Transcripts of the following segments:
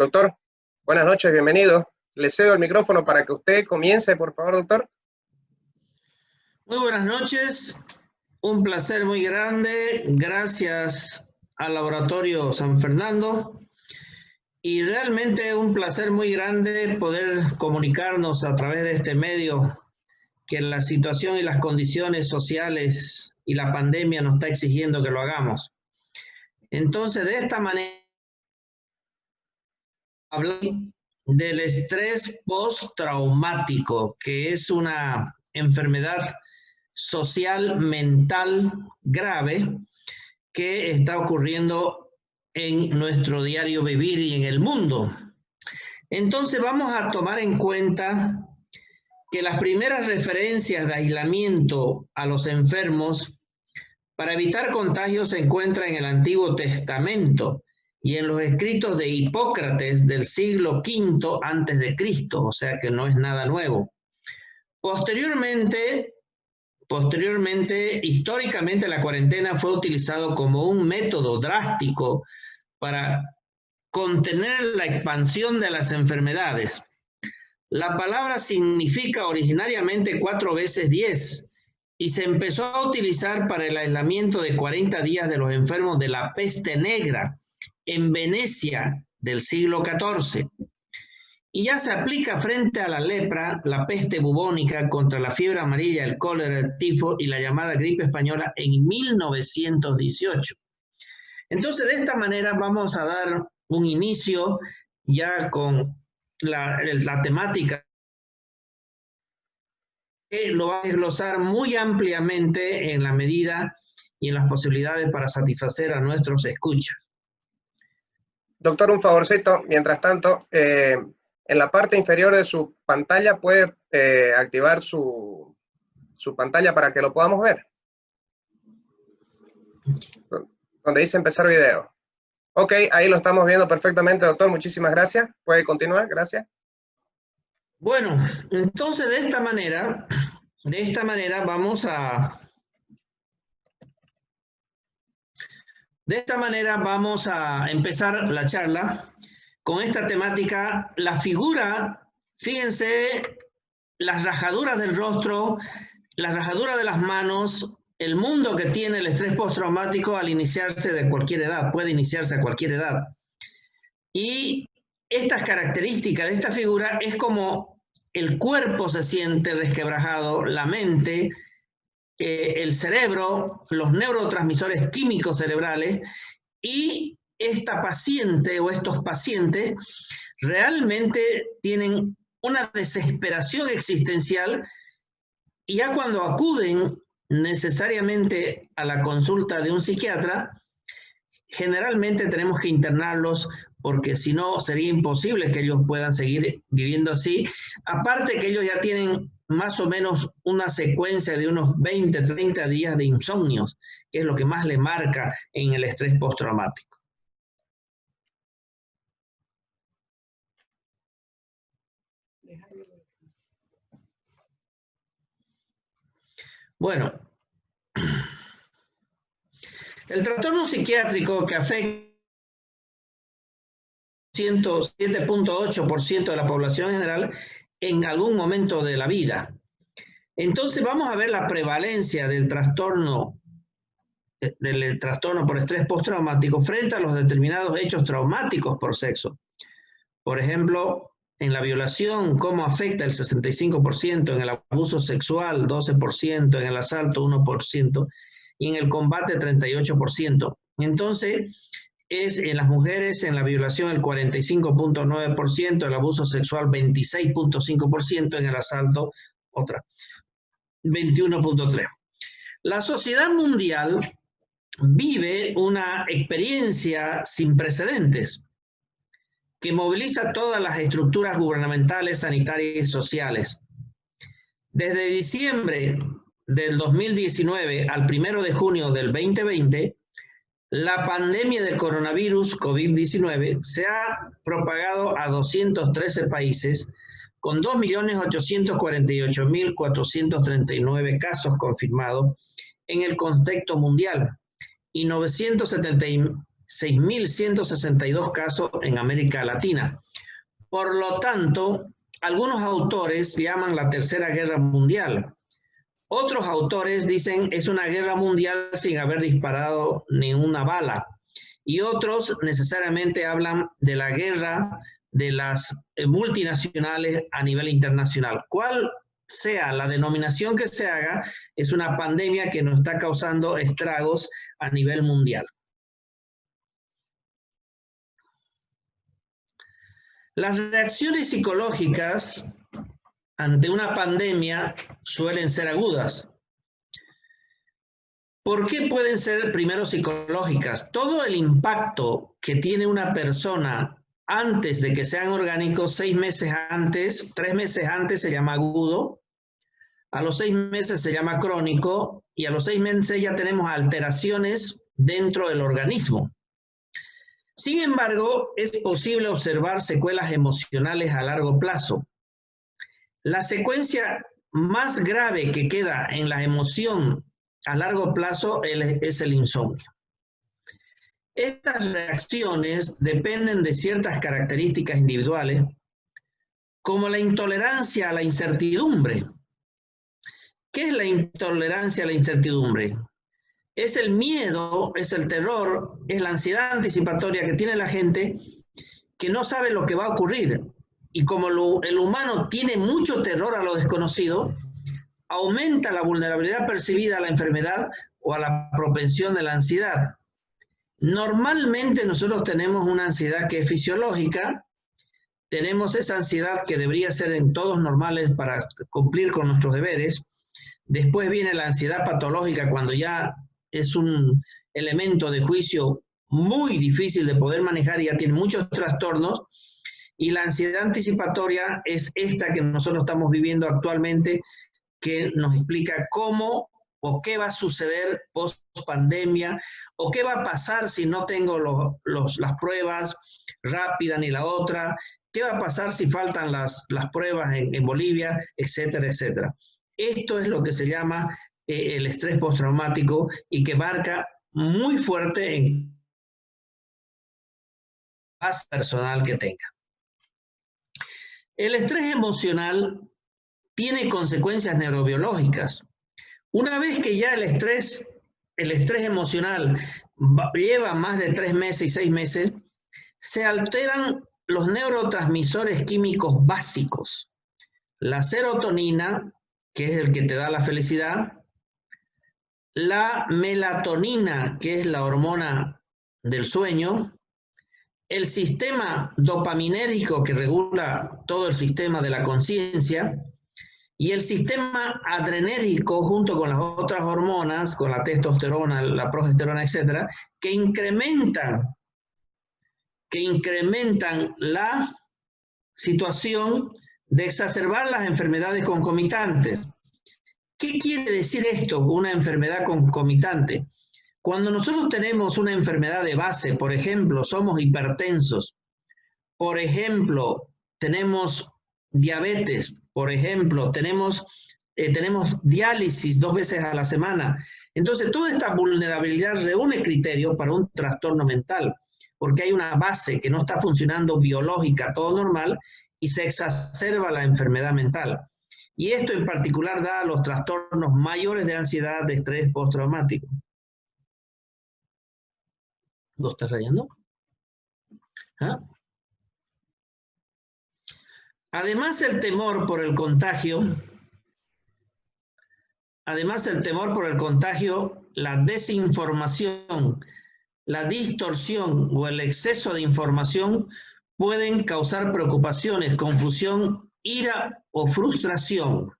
Doctor, buenas noches, bienvenido. Le cedo el micrófono para que usted comience, por favor, doctor. Muy buenas noches, un placer muy grande, gracias al Laboratorio San Fernando y realmente un placer muy grande poder comunicarnos a través de este medio que la situación y las condiciones sociales y la pandemia nos está exigiendo que lo hagamos. Entonces, de esta manera, hablamos del estrés postraumático, que es una enfermedad social, mental grave que está ocurriendo en nuestro diario vivir y en el mundo. Entonces vamos a tomar en cuenta que las primeras referencias de aislamiento a los enfermos para evitar contagios se encuentran en el Antiguo Testamento y en los escritos de Hipócrates del siglo V antes de Cristo, o sea que no es nada nuevo. Posteriormente, históricamente, la cuarentena fue utilizado como un método drástico para contener la expansión de las enfermedades. La palabra significa originariamente 4 veces 10 y se empezó a utilizar para el aislamiento de 40 días de los enfermos de la peste negra en Venecia del siglo XIV. Y ya se aplica frente a la lepra, la peste bubónica, contra la fiebre amarilla, el cólera, el tifo y la llamada gripe española en 1918. Entonces, de esta manera vamos a dar un inicio ya con la temática que lo va a desglosar muy ampliamente en la medida y en las posibilidades para satisfacer a nuestros escuchas. Doctor, un favorcito, mientras tanto, en la parte inferior de su pantalla puede activar su pantalla para que lo podamos ver. Donde dice empezar video. Ok, ahí lo estamos viendo perfectamente, doctor. Muchísimas gracias. Puede continuar, gracias. Bueno, entonces de esta manera vamos a empezar la charla con esta temática, la figura, fíjense, las rajaduras del rostro, las rajaduras de las manos, el mundo que tiene el estrés postraumático al iniciarse de cualquier edad, puede iniciarse a cualquier edad. Y estas características de esta figura es como el cuerpo se siente resquebrajado, la mente, el cerebro, los neurotransmisores químicos cerebrales, y esta paciente o estos pacientes realmente tienen una desesperación existencial y ya cuando acuden necesariamente a la consulta de un psiquiatra, generalmente tenemos que internarlos porque si no sería imposible que ellos puedan seguir viviendo así. Aparte que ellos ya tienen más o menos una secuencia de unos 20, 30 días de insomnios, que es lo que más le marca en el estrés postraumático. Bueno, el trastorno psiquiátrico que afecta 7.8% de la población general en algún momento de la vida. Entonces vamos a ver la prevalencia del trastorno por estrés postraumático frente a los determinados hechos traumáticos por sexo. Por ejemplo, en la violación, cómo afecta el 65%, en el abuso sexual 12%, en el asalto 1% y en el combate 38%. Entonces, es en las mujeres, en la violación el 45.9%, el abuso sexual 26.5%, en el asalto otra 21.3%. La sociedad mundial vive una experiencia sin precedentes que moviliza todas las estructuras gubernamentales, sanitarias y sociales. Desde diciembre del 2019 al 1 de junio del 2020, la pandemia del coronavirus COVID-19 se ha propagado a 213 países con 2.848.439 casos confirmados en el contexto mundial y 970 6.162 casos en América Latina. Por lo tanto, algunos autores llaman la Tercera Guerra Mundial. Otros autores dicen es una guerra mundial sin haber disparado ni una bala. Y otros necesariamente hablan de la guerra de las multinacionales a nivel internacional. ¿Cuál sea la denominación que se haga? Es una pandemia que nos está causando estragos a nivel mundial. Las reacciones psicológicas ante una pandemia suelen ser agudas. ¿Por qué pueden ser primero psicológicas? Todo el impacto que tiene una persona antes de que sean orgánicos, 6 meses antes, 3 meses antes se llama agudo, a los 6 meses se llama crónico y a los 6 meses ya tenemos alteraciones dentro del organismo. Sin embargo, es posible observar secuelas emocionales a largo plazo. La secuencia más grave que queda en la emoción a largo plazo es el insomnio. Estas reacciones dependen de ciertas características individuales, como la intolerancia a la incertidumbre. ¿Qué es la intolerancia a la incertidumbre? Es el miedo, es el terror, es la ansiedad anticipatoria que tiene la gente que no sabe lo que va a ocurrir. Y como el humano tiene mucho terror a lo desconocido, aumenta la vulnerabilidad percibida a la enfermedad o a la propensión de la ansiedad. Normalmente nosotros tenemos una ansiedad que es fisiológica, tenemos esa ansiedad que debería ser en todos normales para cumplir con nuestros deberes. Después viene la ansiedad patológica cuando ya es un elemento de juicio muy difícil de poder manejar y ya tiene muchos trastornos. Y la ansiedad anticipatoria es esta que nosotros estamos viviendo actualmente, que nos explica cómo o qué va a suceder post pandemia, o qué va a pasar si no tengo las pruebas rápidas ni la otra, qué va a pasar si faltan las pruebas en Bolivia, etcétera, etcétera. Esto es lo que se llama el estrés postraumático y que marca muy fuerte en la paz personal que tenga. El estrés emocional tiene consecuencias neurobiológicas. Una vez que ya el estrés emocional lleva más de 3 meses y 6 meses, se alteran los neurotransmisores químicos básicos. La serotonina, que es el que te da la felicidad, la melatonina, que es la hormona del sueño, el sistema dopaminérgico que regula todo el sistema de la conciencia, y el sistema adrenérgico junto con las otras hormonas, con la testosterona, la progesterona, etcétera, que incrementan la situación de exacerbar las enfermedades concomitantes. ¿Qué quiere decir esto, una enfermedad concomitante? Cuando nosotros tenemos una enfermedad de base, por ejemplo, somos hipertensos, por ejemplo, tenemos diabetes, por ejemplo, tenemos diálisis 2 veces a la semana. Entonces, toda esta vulnerabilidad reúne criterios para un trastorno mental, porque hay una base que no está funcionando biológica, todo normal, y se exacerba la enfermedad mental. Y esto en particular da los trastornos mayores de ansiedad, de estrés postraumático. ¿Lo estás rayando? ¿Ah? Además, el temor por el contagio, la desinformación, la distorsión o el exceso de información pueden causar preocupaciones, confusión, ira o frustración.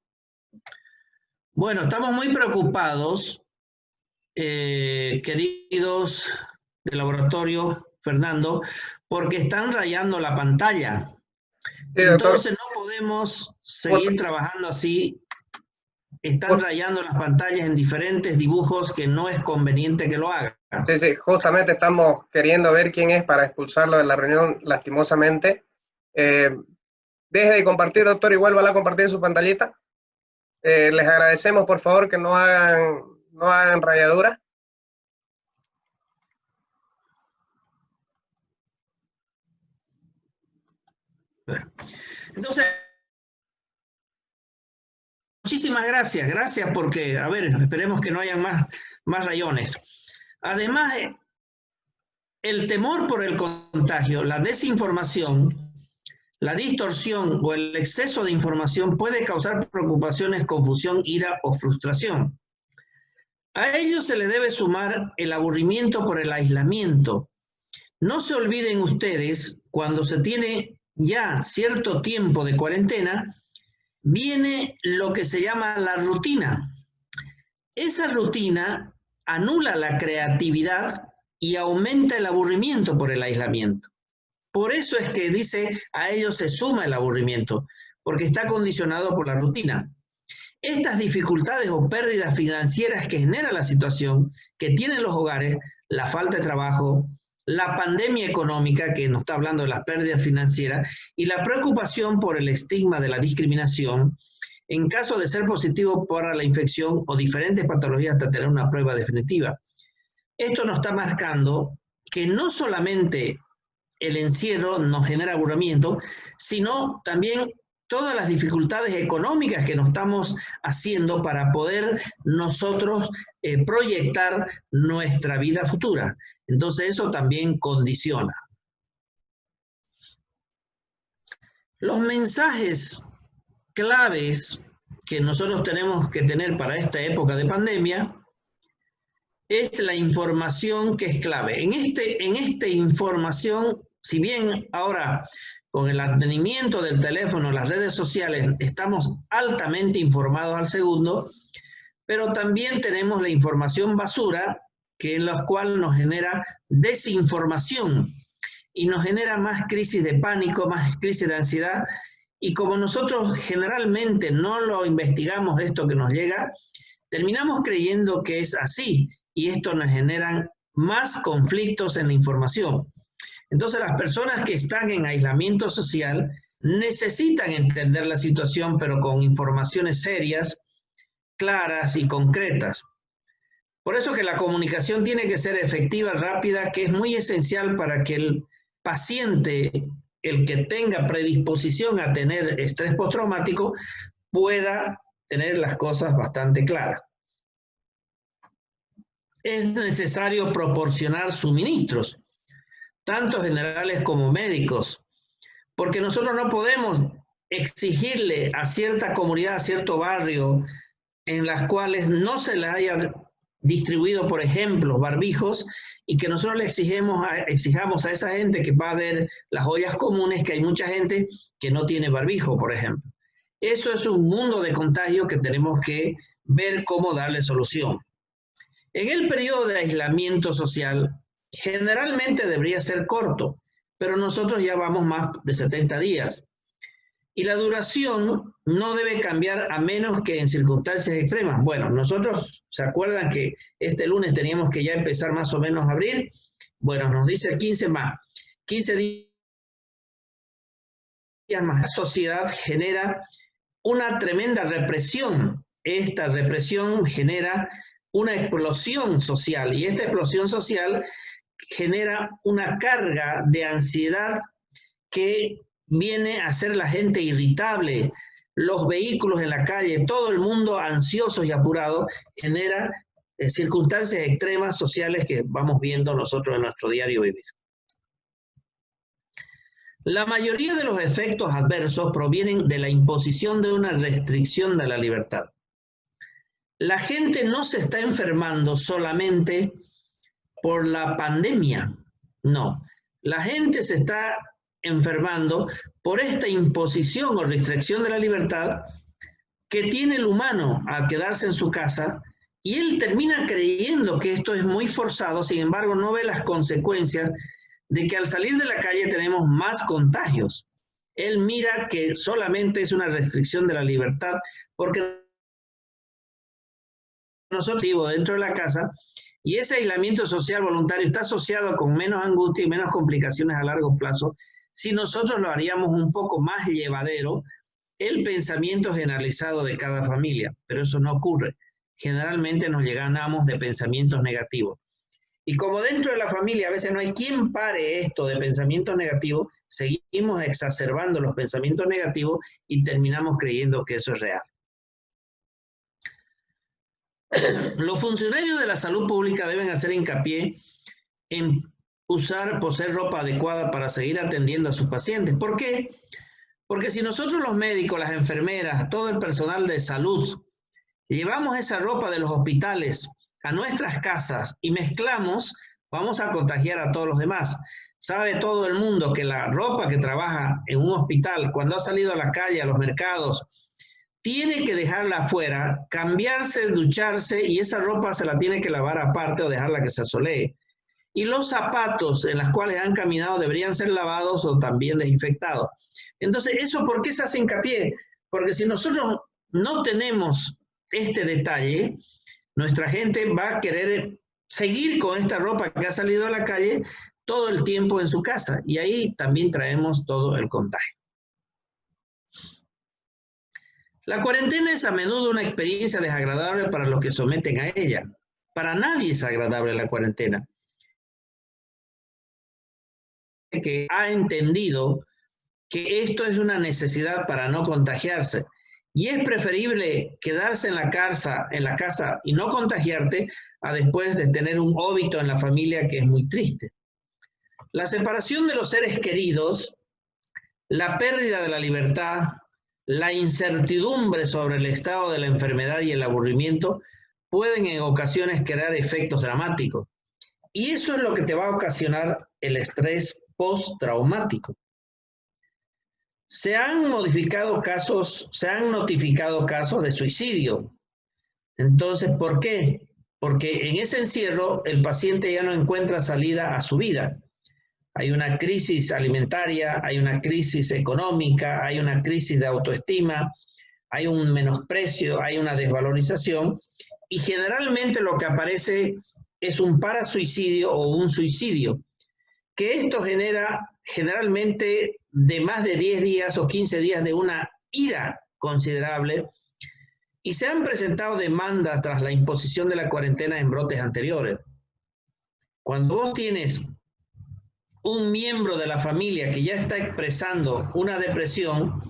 Bueno, estamos muy preocupados, queridos del laboratorio, Fernando, porque están rayando la pantalla. Sí, entonces no podemos seguir trabajando así. Están rayando las pantallas en diferentes dibujos que no es conveniente que lo hagan. Sí, sí, justamente estamos queriendo ver quién es para expulsarlo de la reunión, lastimosamente. Deje de compartir, doctor, y vuelva a compartir su pantallita. Les agradecemos, por favor, que no hagan rayaduras. Entonces, muchísimas gracias. Gracias porque, a ver, esperemos que no hayan más rayones. Además, el temor por el contagio, la desinformación, la distorsión o el exceso de información puede causar preocupaciones, confusión, ira o frustración. A ello se le debe sumar el aburrimiento por el aislamiento. No se olviden ustedes, cuando se tiene ya cierto tiempo de cuarentena, viene lo que se llama la rutina. Esa rutina anula la creatividad y aumenta el aburrimiento por el aislamiento. Por eso es que dice, a ello se suma el aburrimiento, porque está condicionado por la rutina. Estas dificultades o pérdidas financieras que genera la situación que tienen los hogares, la falta de trabajo, la pandemia económica, que nos está hablando de las pérdidas financieras, y la preocupación por el estigma de la discriminación, en caso de ser positivo para la infección o diferentes patologías hasta tener una prueba definitiva. Esto nos está marcando que no solamente el encierro nos genera aburrimiento, sino también todas las dificultades económicas que nos estamos haciendo para poder nosotros proyectar nuestra vida futura. Entonces eso también condiciona. Los mensajes claves que nosotros tenemos que tener para esta época de pandemia es la información que es clave. En esta información, si bien ahora con el advenimiento del teléfono, las redes sociales, estamos altamente informados al segundo, pero también tenemos la información basura, que en la cual nos genera desinformación y nos genera más crisis de pánico, más crisis de ansiedad, y como nosotros generalmente no lo investigamos esto que nos llega, terminamos creyendo que es así, y esto nos genera más conflictos en la información. Entonces las personas que están en aislamiento social necesitan entender la situación, pero con informaciones serias, claras y concretas. Por eso que la comunicación tiene que ser efectiva, rápida, que es muy esencial para que el paciente, el que tenga predisposición a tener estrés postraumático, pueda tener las cosas bastante claras. Es necesario proporcionar suministros, tanto generales como médicos, porque nosotros no podemos exigirle a cierta comunidad, a cierto barrio, en las cuales no se le haya distribuido, por ejemplo, barbijos, y que nosotros le exijamos a esa gente que va a ver las ollas comunes, que hay mucha gente que no tiene barbijo, por ejemplo. Eso es un mundo de contagio que tenemos que ver cómo darle solución. En el periodo de aislamiento social, generalmente debería ser corto, pero nosotros ya vamos más de 70 días. Y la duración no debe cambiar a menos que en circunstancias extremas. Bueno, nosotros, ¿se acuerdan que este lunes teníamos que ya empezar más o menos a abrir? Bueno, nos dice 15 días más. La sociedad genera una tremenda represión. Esta represión genera una explosión social, y esta explosión social genera una carga de ansiedad que viene a hacer la gente irritable, los vehículos en la calle, todo el mundo ansioso y apurado, genera circunstancias extremas sociales que vamos viendo nosotros en nuestro diario vivir. La mayoría de los efectos adversos provienen de la imposición de una restricción de la libertad. La gente no se está enfermando solamente por la pandemia, no. La gente se está enfermando por esta imposición o restricción de la libertad que tiene el humano al quedarse en su casa, y él termina creyendo que esto es muy forzado, sin embargo no ve las consecuencias de que al salir de la calle tenemos más contagios. Él mira que solamente es una restricción de la libertad porque nosotros dentro de la casa, y ese aislamiento social voluntario está asociado con menos angustia y menos complicaciones a largo plazo si nosotros lo haríamos un poco más llevadero el pensamiento generalizado de cada familia, pero eso no ocurre. Generalmente nos llenamos de pensamientos negativos. Y como dentro de la familia a veces no hay quien pare esto de pensamientos negativos, seguimos exacerbando los pensamientos negativos y terminamos creyendo que eso es real. Los funcionarios de la salud pública deben hacer hincapié en poseer ropa adecuada para seguir atendiendo a sus pacientes. ¿Por qué? Porque si nosotros los médicos, las enfermeras, todo el personal de salud, llevamos esa ropa de los hospitales a nuestras casas y mezclamos, vamos a contagiar a todos los demás. Sabe todo el mundo que la ropa que trabaja en un hospital, cuando ha salido a la calle, a los mercados, tiene que dejarla afuera, cambiarse, ducharse, y esa ropa se la tiene que lavar aparte o dejarla que se asolee. Y los zapatos en los cuales han caminado deberían ser lavados o también desinfectados. Entonces, ¿eso por qué se hace hincapié? Porque si nosotros no tenemos este detalle, nuestra gente va a querer seguir con esta ropa que ha salido a la calle todo el tiempo en su casa, y ahí también traemos todo el contagio. La cuarentena es a menudo una experiencia desagradable para los que someten a ella. Para nadie es agradable la cuarentena. Que ha entendido que esto es una necesidad para no contagiarse. Y es preferible quedarse en la casa y no contagiarte a después de tener un óbito en la familia que es muy triste. La separación de los seres queridos, la pérdida de la libertad, la incertidumbre sobre el estado de la enfermedad y el aburrimiento pueden en ocasiones crear efectos dramáticos. Y eso es lo que te va a ocasionar el estrés postraumático. Se han notificado casos de suicidio. Entonces, ¿por qué? Porque en ese encierro el paciente ya no encuentra salida a su vida. Hay una crisis alimentaria, hay una crisis económica, hay una crisis de autoestima, hay un menosprecio, hay una desvalorización, y generalmente lo que aparece es un parasuicidio o un suicidio, que esto genera generalmente de más de 10 días o 15 días de una ira considerable, y se han presentado demandas tras la imposición de la cuarentena en brotes anteriores. Cuando vos tienes un miembro de la familia que ya está expresando una depresión,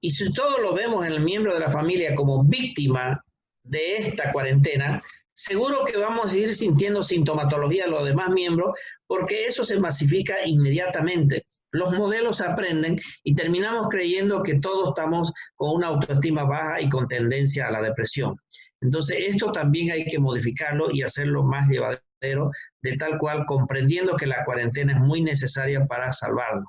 y si todo lo vemos en el miembro de la familia como víctima de esta cuarentena, seguro que vamos a ir sintiendo sintomatología los demás miembros, porque eso se masifica inmediatamente. Los modelos aprenden y terminamos creyendo que todos estamos con una autoestima baja y con tendencia a la depresión. Entonces, esto también hay que modificarlo y hacerlo más llevadero, de tal cual, comprendiendo que la cuarentena es muy necesaria para salvarnos.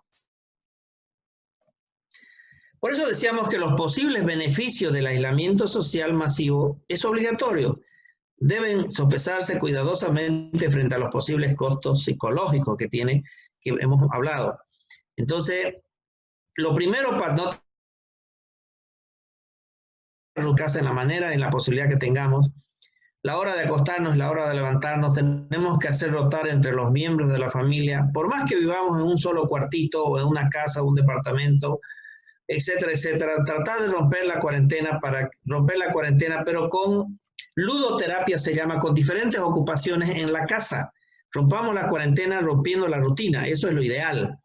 Por eso decíamos que los posibles beneficios del aislamiento social masivo es obligatorio. Deben sopesarse cuidadosamente frente a los posibles costos psicológicos que tiene, que hemos hablado. Entonces, lo primero para no arrucarse en la manera, en la posibilidad que tengamos, la hora de acostarnos, la hora de levantarnos, tenemos que hacer rotar entre los miembros de la familia, por más que vivamos en un solo cuartito o en una casa o un departamento, etcétera, etcétera. Tratar de romper la cuarentena, pero con ludoterapia se llama, con diferentes ocupaciones en la casa. Rompamos la cuarentena rompiendo la rutina, eso es lo ideal.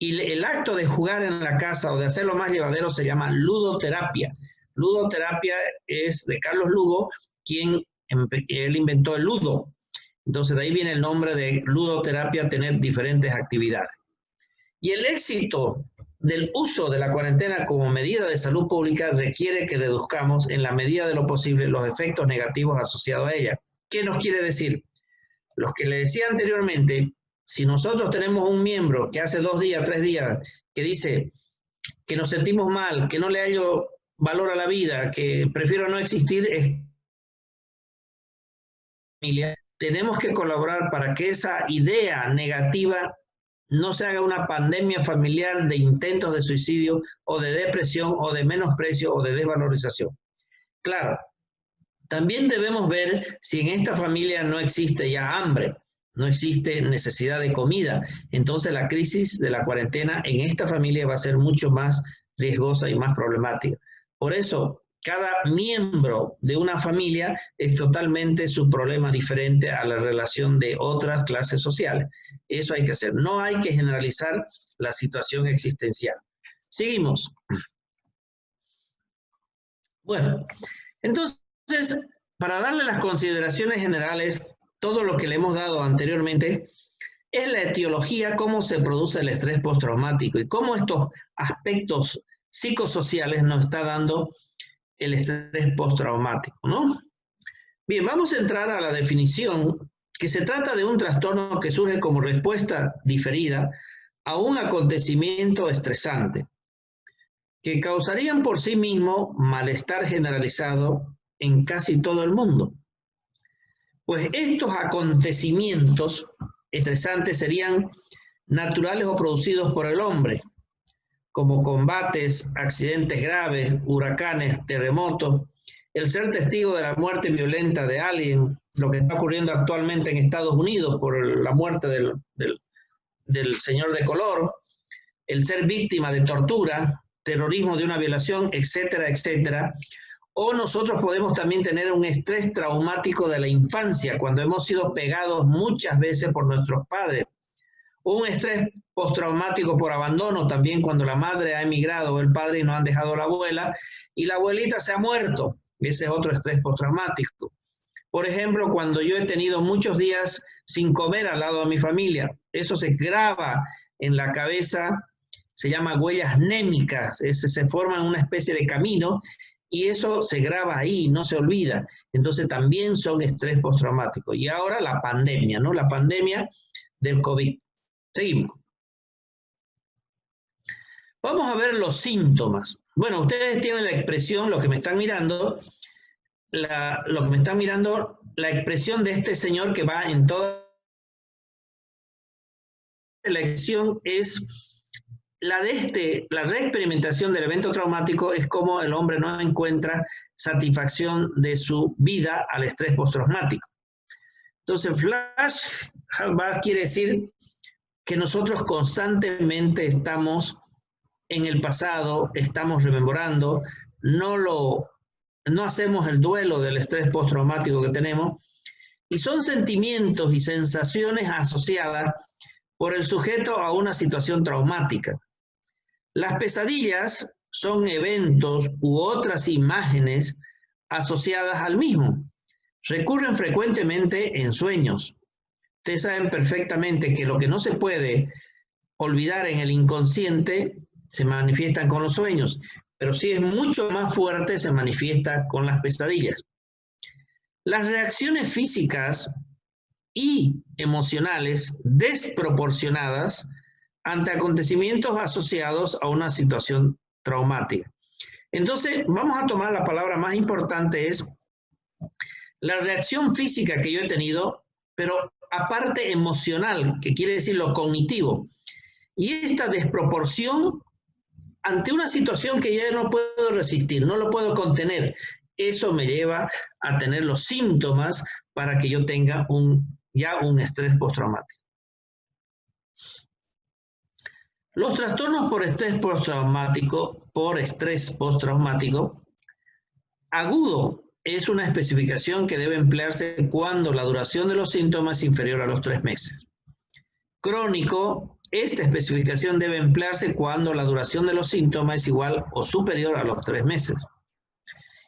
Y el acto de jugar en la casa o de hacerlo más llevadero se llama ludoterapia. Ludoterapia es de Carlos Lugo, él inventó el ludo. Entonces de ahí viene el nombre de ludoterapia, tener diferentes actividades. Y el éxito del uso de la cuarentena como medida de salud pública requiere que reduzcamos en la medida de lo posible los efectos negativos asociados a ella. ¿Qué nos quiere decir? Los que le decía anteriormente, si nosotros tenemos un miembro que hace 2 días, 3 días, que dice que nos sentimos mal, que no le hallo valor a la vida, que prefiero no existir, tenemos que colaborar para que esa idea negativa no se haga una pandemia familiar de intentos de suicidio o de depresión o de menosprecio o de desvalorización. Claro, también debemos ver si en esta familia no existe ya hambre, no existe necesidad de comida. Entonces la crisis de la cuarentena en esta familia va a ser mucho más riesgosa y más problemática. Por eso, cada miembro de una familia es totalmente su problema diferente a la relación de otras clases sociales. Eso hay que hacer. No hay que generalizar la situación existencial. Seguimos. Bueno, entonces, para darle las consideraciones generales, todo lo que le hemos dado anteriormente, es la etiología, cómo se produce el estrés postraumático y cómo estos aspectos psicosociales nos está dando el estrés postraumático, ¿no? Bien, vamos a entrar a la definición, que se trata de un trastorno que surge como respuesta diferida a un acontecimiento estresante, que causarían por sí mismo malestar generalizado en casi todo el mundo. Pues estos acontecimientos estresantes serían naturales o producidos por el hombre, como combates, accidentes graves, huracanes, terremotos, el ser testigo de la muerte violenta de alguien, lo que está ocurriendo actualmente en Estados Unidos por la muerte del señor de color, el ser víctima de tortura, terrorismo de una violación, etcétera, etcétera. O nosotros podemos también tener un estrés traumático de la infancia, cuando hemos sido pegados muchas veces por nuestros padres. Un estrés postraumático por abandono también cuando la madre ha emigrado o el padre y no han dejado a la abuela y la abuelita se ha muerto. Ese es otro estrés postraumático. Por ejemplo, cuando yo he tenido muchos días sin comer al lado de mi familia, eso se graba en la cabeza, se llama huellas némicas, se forman una especie de camino y eso se graba ahí, no se olvida. Entonces también son estrés postraumático. Y ahora la pandemia, ¿no? La pandemia del COVID. Seguimos. Vamos a ver los síntomas. Bueno, ustedes tienen la expresión, lo que me están mirando, la expresión de este señor que va en toda la expresión es la reexperimentación del evento traumático es como el hombre no encuentra satisfacción de su vida al estrés postraumático. Entonces, flashback quiere decir que nosotros constantemente estamos en el pasado, estamos rememorando, no hacemos el duelo del estrés postraumático que tenemos, y son sentimientos y sensaciones asociadas por el sujeto a una situación traumática. Las pesadillas son eventos u otras imágenes asociadas al mismo. Recurren frecuentemente en sueños. Ustedes saben perfectamente que lo que no se puede olvidar en el inconsciente se manifiesta con los sueños, pero si es mucho más fuerte se manifiesta con las pesadillas. Las reacciones físicas y emocionales desproporcionadas ante acontecimientos asociados a una situación traumática. Entonces, vamos a tomar la palabra más importante, es la reacción física que yo he tenido, pero aparte emocional, que quiere decir lo cognitivo. Y esta desproporción ante una situación que ya no puedo resistir, no lo puedo contener, eso me lleva a tener los síntomas para que yo tenga ya un estrés postraumático. Los trastornos por estrés postraumático agudo es una especificación que debe emplearse cuando la duración de los síntomas es inferior a los 3 meses. Crónico, esta especificación debe emplearse cuando la duración de los síntomas es igual o superior a los 3 meses.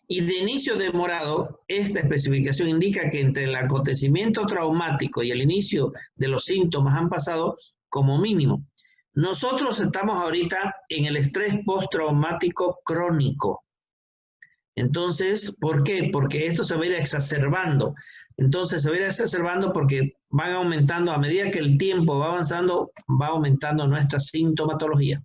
Y de inicio demorado, esta especificación indica que entre el acontecimiento traumático y el inicio de los síntomas han pasado como mínimo. Nosotros estamos ahorita en el estrés postraumático crónico. Entonces, ¿por qué? Porque esto se va a ir exacerbando. Entonces, se va a ir exacerbando porque van aumentando, a medida que el tiempo va avanzando, va aumentando nuestra sintomatología.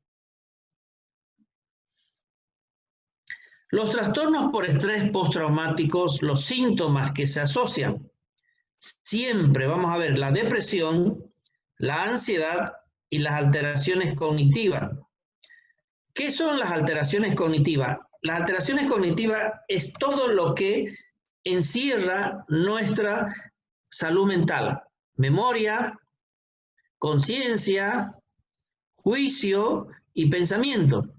Los trastornos por estrés postraumáticos, los síntomas que se asocian, siempre vamos a ver la depresión, la ansiedad y las alteraciones cognitivas. ¿Qué son las alteraciones cognitivas? Las alteraciones cognitivas es todo lo que encierra nuestra salud mental. Memoria, conciencia, juicio y pensamiento.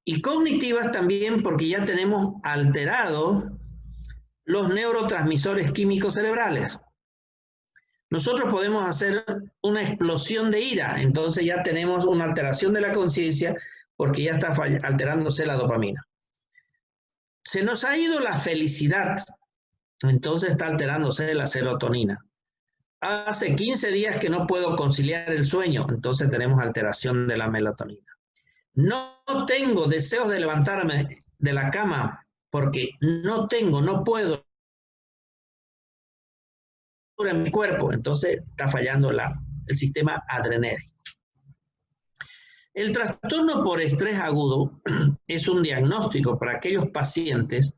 Y cognitivas también porque ya tenemos alterados los neurotransmisores químicos cerebrales. Nosotros podemos hacer una explosión de ira, entonces ya tenemos una alteración de la conciencia porque ya está alterándose la dopamina. Se nos ha ido la felicidad, entonces está alterándose la serotonina. Hace 15 días que no puedo conciliar el sueño, entonces tenemos alteración de la melatonina. No tengo deseos de levantarme de la cama porque no puedo en mi cuerpo, entonces está fallando el sistema adrenérgico. El trastorno por estrés agudo es un diagnóstico para aquellos pacientes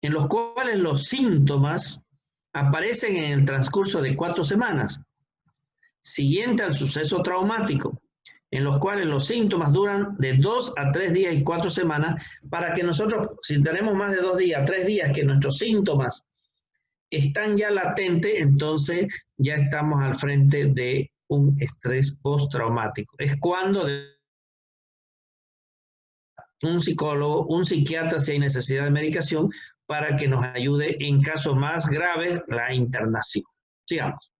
en los cuales los síntomas aparecen en el transcurso de 4 semanas, siguiente al suceso traumático, en los cuales los síntomas duran de 2 a 3 días y 4 semanas, para que nosotros, si tenemos más de 2 días, 3 días, que nuestros síntomas están ya latentes, entonces ya estamos al frente de un estrés postraumático. Es cuando un psicólogo, un psiquiatra, si hay necesidad de medicación, para que nos ayude en casos más graves, la internación. Sigamos.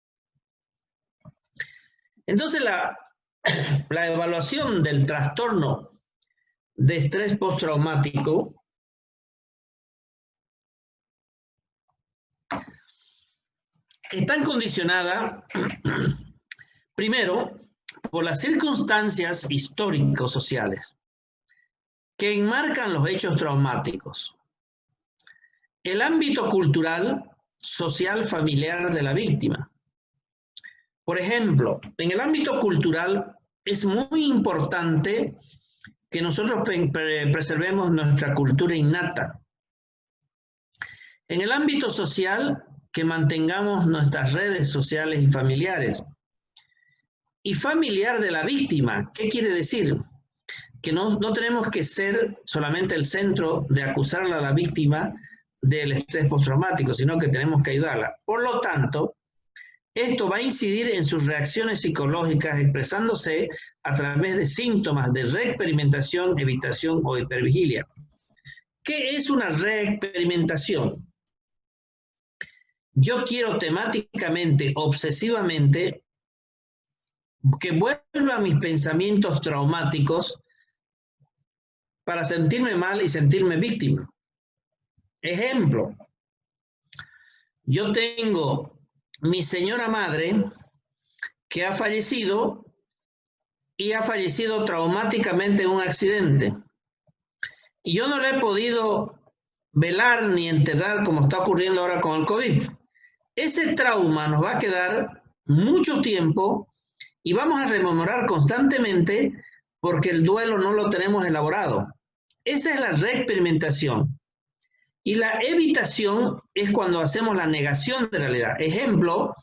Entonces, la evaluación del trastorno de estrés postraumático está condicionada, primero, por las circunstancias históricos sociales que enmarcan los hechos traumáticos. El ámbito cultural, social, familiar de la víctima. Por ejemplo, en el ámbito cultural es muy importante que nosotros preservemos nuestra cultura innata. En el ámbito social, que mantengamos nuestras redes sociales y familiares. Y familiar de la víctima, ¿qué quiere decir? Que no tenemos que ser solamente el centro de acusarla a la víctima del estrés postraumático, sino que tenemos que ayudarla. Por lo tanto, esto va a incidir en sus reacciones psicológicas, expresándose a través de síntomas de reexperimentación, evitación o hipervigilia. ¿Qué es una reexperimentación? Yo quiero temáticamente, obsesivamente, que vuelvan mis pensamientos traumáticos para sentirme mal y sentirme víctima. Ejemplo, yo tengo mi señora madre que ha fallecido y ha fallecido traumáticamente en un accidente. Y yo no le he podido velar ni enterrar como está ocurriendo ahora con el COVID. Ese trauma nos va a quedar mucho tiempo y vamos a rememorar constantemente porque el duelo no lo tenemos elaborado. Esa es la reexperimentación. Y la evitación es cuando hacemos la negación de realidad. Ejemplo,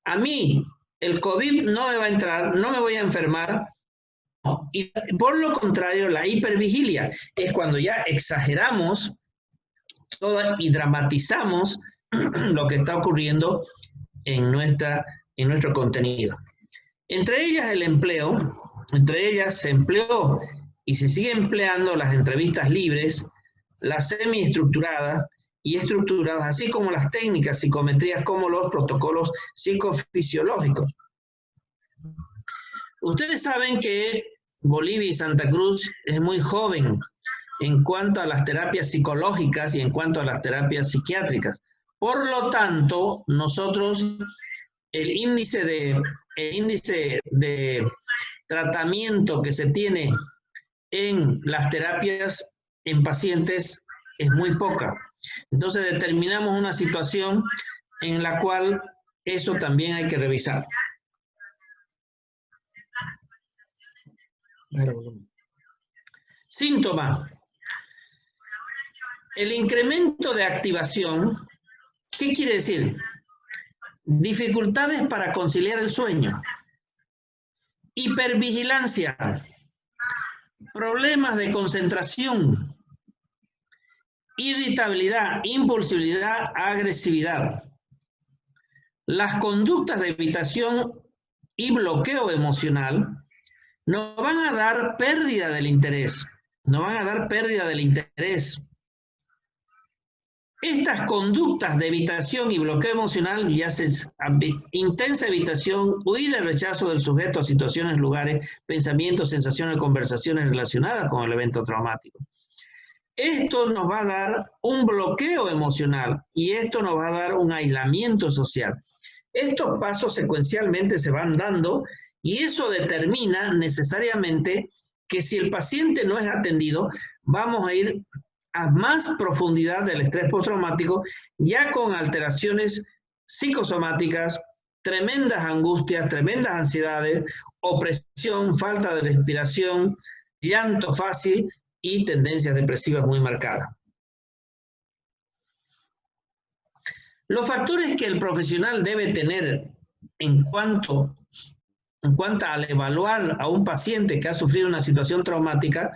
a mí el COVID no me va a entrar, no me voy a enfermar. Y por lo contrario, la hipervigilia es cuando ya exageramos todo y dramatizamos lo que está ocurriendo en nuestro contenido. Entre ellas el empleo, entre ellas se empleó y se sigue empleando las entrevistas libres, las semiestructuradas y estructuradas, así como las técnicas psicometrías como los protocolos psicofisiológicos. Ustedes saben que Bolivia y Santa Cruz es muy joven en cuanto a las terapias psicológicas y en cuanto a las terapias psiquiátricas. Por lo tanto, nosotros el índice de tratamiento que se tiene en las terapias en pacientes es muy poca. Entonces determinamos una situación en la cual eso también hay que revisar. Síntoma. El incremento de activación, ¿qué quiere decir? Dificultades para conciliar el sueño. Hipervigilancia. Problemas de concentración. Irritabilidad, impulsividad, agresividad. Las conductas de evitación y bloqueo emocional nos van a dar pérdida del interés, nos van a dar pérdida del interés. Estas conductas de evitación y bloqueo emocional, ya se intensa evitación, huida y rechazo del sujeto a situaciones, lugares, pensamientos, sensaciones, conversaciones relacionadas con el evento traumático. Esto nos va a dar un bloqueo emocional y esto nos va a dar un aislamiento social. Estos pasos secuencialmente se van dando y eso determina necesariamente que si el paciente no es atendido, vamos a ir a más profundidad del estrés postraumático, ya con alteraciones psicosomáticas, tremendas angustias, tremendas ansiedades, opresión, falta de respiración, llanto fácil y tendencias depresivas muy marcadas. Los factores que el profesional debe tener en cuanto al evaluar a un paciente que ha sufrido una situación traumática,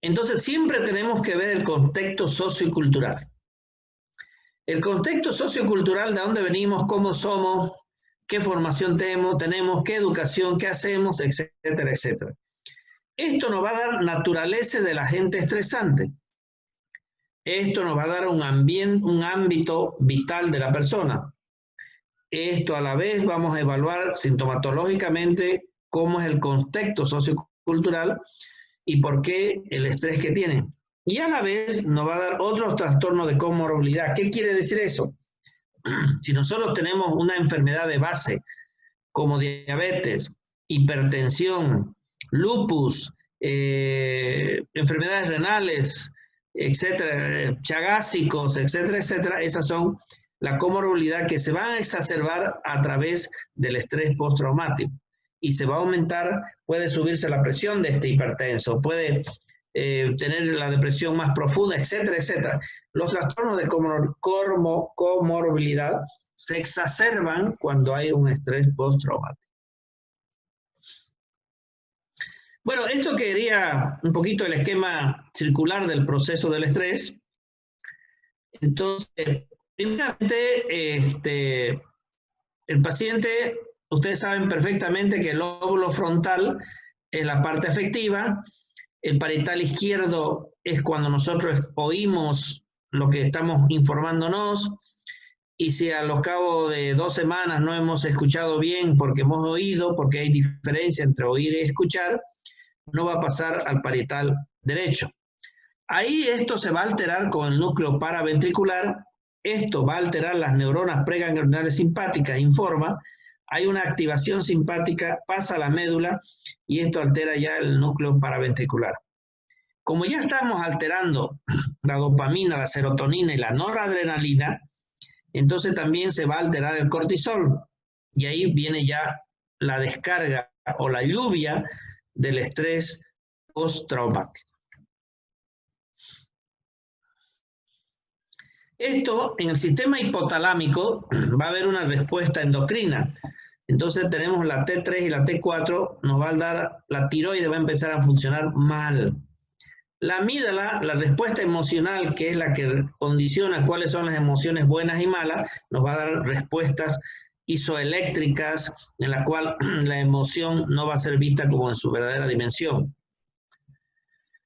entonces siempre tenemos que ver el contexto sociocultural. El contexto sociocultural, de dónde venimos, cómo somos, qué formación tenemos, qué educación, qué hacemos, etcétera, etcétera. Esto nos va a dar naturaleza del agente estresante. Esto nos va a dar un ámbito vital de la persona. Esto a la vez vamos a evaluar sintomatológicamente cómo es el contexto sociocultural y por qué el estrés que tienen. Y a la vez nos va a dar otros trastornos de comorbilidad. ¿Qué quiere decir eso? Si nosotros tenemos una enfermedad de base como diabetes, hipertensión, lupus, enfermedades renales, etcétera, chagásicos, etcétera, etcétera, esas son la comorbilidad que se van a exacerbar a través del estrés postraumático y se va a aumentar, puede subirse la presión de este hipertenso, puede tener la depresión más profunda, etcétera, etcétera. Los trastornos de comorbilidad se exacerban cuando hay un estrés postraumático. Bueno, esto quería un poquito el esquema circular del proceso del estrés. Entonces, primeramente, el paciente, ustedes saben perfectamente que el lóbulo frontal es la parte afectiva, el parietal izquierdo es cuando nosotros oímos lo que estamos informándonos, y si a los cabos de 2 semanas no hemos escuchado bien porque hemos oído, porque hay diferencia entre oír y escuchar, no va a pasar al parietal derecho. Ahí esto se va a alterar con el núcleo paraventricular, esto va a alterar las neuronas preganglionales simpáticas, informa, hay una activación simpática, pasa a la médula y esto altera ya el núcleo paraventricular. Como ya estamos alterando la dopamina, la serotonina y la noradrenalina, entonces también se va a alterar el cortisol y ahí viene ya la descarga o la lluvia del estrés postraumático. Esto en el sistema hipotalámico va a haber una respuesta endocrina. Entonces tenemos la T3 y la T4, nos va a dar, la tiroides va a empezar a funcionar mal. La amígdala, la respuesta emocional, que es la que condiciona cuáles son las emociones buenas y malas, nos va a dar respuestas isoeléctricas en la cual la emoción no va a ser vista como en su verdadera dimensión.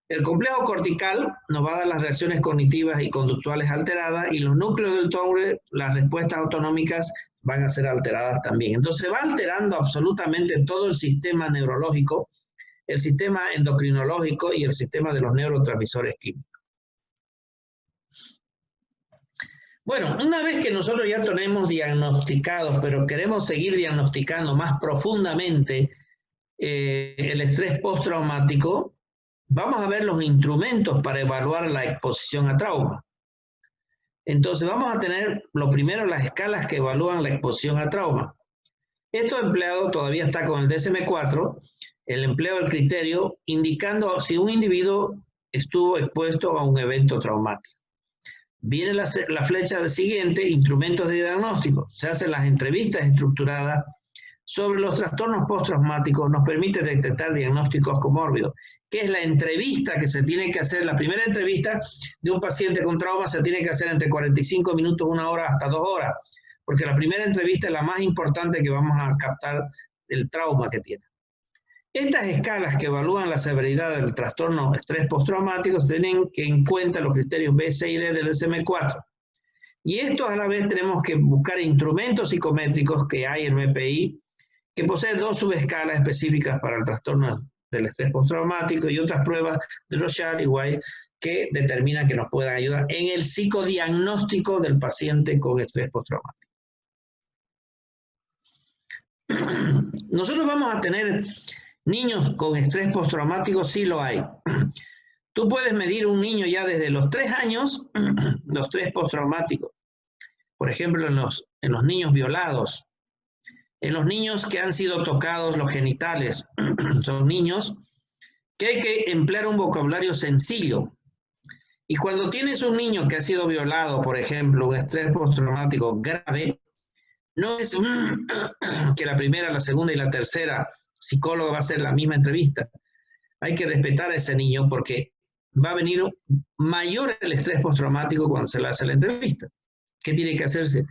El complejo cortical nos va a dar las reacciones cognitivas y conductuales alteradas y los núcleos del Tourette, las respuestas autonómicas van a ser alteradas también. Entonces va alterando absolutamente todo el sistema neurológico, el sistema endocrinológico y el sistema de los neurotransmisores químicos. Bueno, una vez que nosotros ya tenemos diagnosticados, pero queremos seguir diagnosticando más profundamente el estrés postraumático, vamos a ver los instrumentos para evaluar la exposición a trauma. Entonces vamos a tener, lo primero, las escalas que evalúan la exposición a trauma. Esto empleado todavía está con el DSM-4, el empleo del criterio, indicando si un individuo estuvo expuesto a un evento traumático. Viene la flecha siguiente, instrumentos de diagnóstico. Se hacen las entrevistas estructuradas sobre los trastornos postraumáticos, nos permite detectar diagnósticos comórbidos. ¿Qué es la entrevista que se tiene que hacer? La primera entrevista de un paciente con trauma se tiene que hacer entre 45 minutos, 1 hora, hasta 2 horas, porque la primera entrevista es la más importante que vamos a captar el trauma que tiene. Estas escalas que evalúan la severidad del trastorno estrés postraumático tienen que en cuenta los criterios B, C y D del DSM-4. Y esto a la vez tenemos que buscar instrumentos psicométricos que hay en BPI, que posee 2 subescalas específicas para el trastorno del estrés postraumático y otras pruebas de Rorschach y White que determinan que nos puedan ayudar en el psicodiagnóstico del paciente con estrés postraumático. Nosotros vamos a tener niños con estrés postraumático, sí lo hay. Tú puedes medir un niño ya desde los 3 años, los estrés postraumáticos. Por ejemplo, en los niños violados, en los niños que han sido tocados los genitales, son niños que hay que emplear un vocabulario sencillo. Y cuando tienes un niño que ha sido violado, por ejemplo, un estrés postraumático grave, no es que la primera, la segunda y la tercera psicóloga va a hacer la misma entrevista. Hay que respetar a ese niño porque va a venir mayor el estrés postraumático cuando se le hace la entrevista. ¿Qué tiene que hacerse?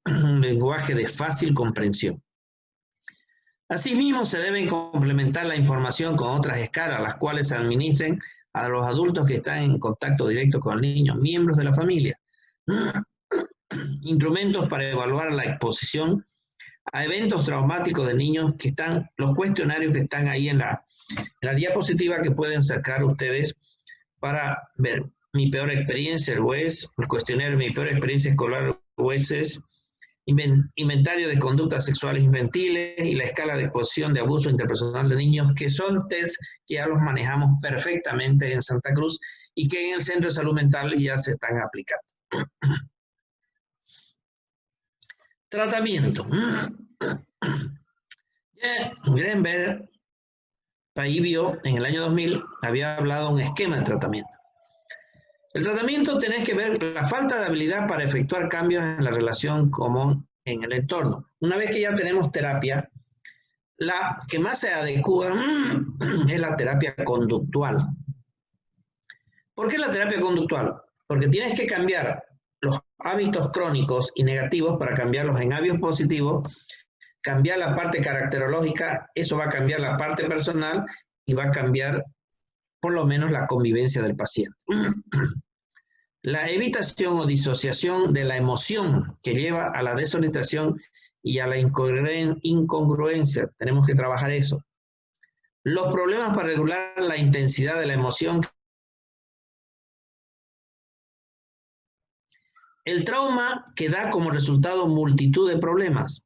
Un lenguaje de fácil comprensión. Asimismo, se deben complementar la información con otras escalas, las cuales se administren a los adultos que están en contacto directo con el niño, miembros de la familia. Instrumentos para evaluar la exposición a eventos traumáticos de niños que están, los cuestionarios que están ahí en la diapositiva que pueden sacar ustedes para ver mi peor experiencia, el WES, el cuestionario mi peor experiencia escolar, WES, inventario de conductas sexuales infantiles y la escala de exposición de abuso interpersonal de niños, que son tests que ya los manejamos perfectamente en Santa Cruz y que en el Centro de Salud Mental ya se están aplicando. Tratamiento. Greenberg, Paivio, en el año 2000, había hablado de un esquema de tratamiento. El tratamiento tenés que ver la falta de habilidad para efectuar cambios en la relación común en el entorno. Una vez que ya tenemos terapia, la que más se adecua es la terapia conductual. ¿Por qué la terapia conductual? Porque tienes que cambiar los hábitos crónicos y negativos para cambiarlos en hábitos positivos, cambiar la parte caracterológica, eso va a cambiar la parte personal y va a cambiar por lo menos la convivencia del paciente. La evitación o disociación de la emoción que lleva a la desorientación y a la incongruencia, tenemos que trabajar eso. Los problemas para regular la intensidad de la emoción. El trauma que da como resultado multitud de problemas.